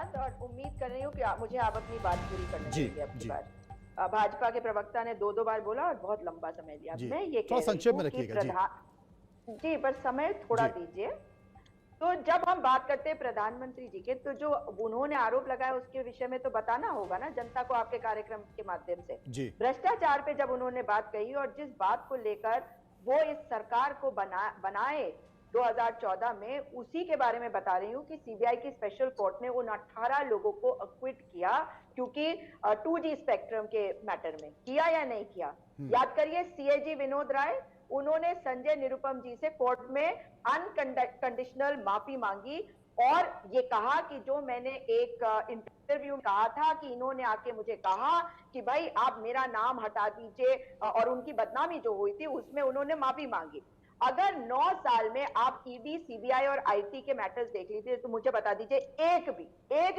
धन्यवाद और उम्मीद कर रही हूँ कि मुझे आप अपनी बात पूरी करने जी देंगे अब की जी बार। भाजपा के प्रवक्ता ने दो बार बोला और बहुत लंबा समय लिया। जी, मैं ये थोड़ा कह रही संक्षेप में हूँ कि रखिएगा। जी प्रधान जी पर समय थोड़ा जी दीजिए। तो जब हम बात करते हैं प्रधानमंत्री जी के, तो जो उन्होंने आरोप लगाया उसके विषय में तो बताना होगा ना जनता को, आपके कार्यक्रम के माध्यम से। जी भ्रष्टाचार पे जब उन्होंने बात कही और जिस बात को लेकर वो इस सरकार को बनाए 2014 में, उसी के बारे में बता रही हूँ कि सीबीआई की स्पेशल कोर्ट ने उन 18 लोगों को अक्विट किया, क्योंकि 2G स्पेक्ट्रम के मैटर में किया या नहीं किया। याद करिए, सीएजी विनोद राय, उन्होंने संजय निरुपम जी से कोर्ट में अनकंडीशनल माफी मांगी और ये कहा कि जो मैंने एक इंटरव्यू में कहा था कि इन्होंने आके मुझे कहा कि भाई आप मेरा नाम हटा दीजिए, और उनकी बदनामी जो हुई थी उसमें उन्होंने माफी मांगी। अगर 9 साल में आप ईडी, सीबीआई और आईटी के मैटर्स देख लीजिए तो मुझे बता दीजिए एक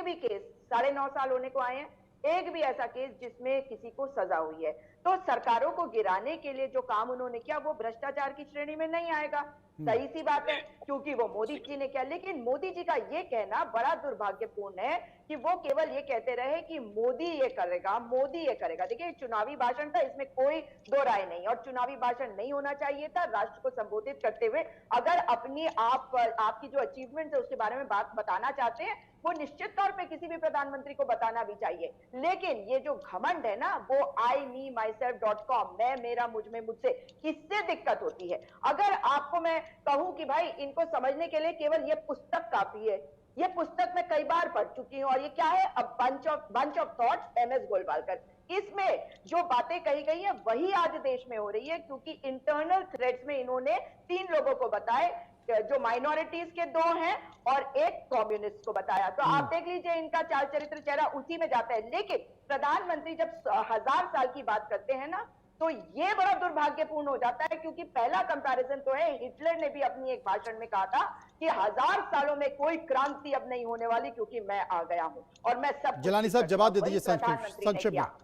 भी केस, 9.5 साल होने को आए हैं, एक भी ऐसा केस जिसमें किसी को सजा हुई है। तो सरकारों को गिराने के लिए जो काम उन्होंने किया वो भ्रष्टाचार की श्रेणी में नहीं आएगा। सही सी बात है, क्योंकि वो मोदी जी ने किया। लेकिन मोदी जी का ये कहना बड़ा दुर्भाग्यपूर्ण है कि वो केवल ये कहते रहे कि मोदी ये करेगा, मोदी ये करेगा। देखिए, चुनावी भाषण था, इसमें कोई दो राय नहीं, और चुनावी भाषण नहीं होना चाहिए था। राष्ट्र को संबोधित करते हुए अगर अपनी आपकी जो अचीवमेंट है उसके बारे में बात बताना चाहते हैं, वो निश्चित तौर पे किसी भी प्रधानमंत्री को बताना भी चाहिए। लेकिन ये जो घमंड है ना, वो आई मी माई सेल्फ.com, मैं मेरा मुझ में मुझसे, इससे दिक्कत होती है। अगर आपको मैं कहूं कि भाई इनको समझने के लिए केवल ये पुस्तक काफी है, ये पुस्तक मैं कई बार पढ़ चुकी हूं, और ये क्या है, a bunch of thoughts, MS Golwalkar. इसमें जो बातें कही गई है वही आज देश में हो रही है, क्योंकि इंटरनल थ्रेड्स में इन्होंने 3 लोगों को बताए, जो माइनॉरिटीज के 2 हैं और एक कम्युनिस्ट को बताया। तो आप देख लीजिए, इनका चाल चरित्र चेहरा उसी में जाता है। लेकिन प्रधानमंत्री जब 1000 साल की बात करते हैं ना, तो ये बड़ा दुर्भाग्यपूर्ण हो जाता है, क्योंकि पहला कंपैरिजन तो है, हिटलर ने भी अपनी एक भाषण में कहा था कि 1000 सालों में कोई क्रांति अब नहीं होने वाली, क्योंकि मैं आ गया हूं और मैं सब कुछ जिलानी ठीक साहब कर दूंगा। जवाब दे वही दीजिए प्रधानमंत्री ने संक्षेप में। किया।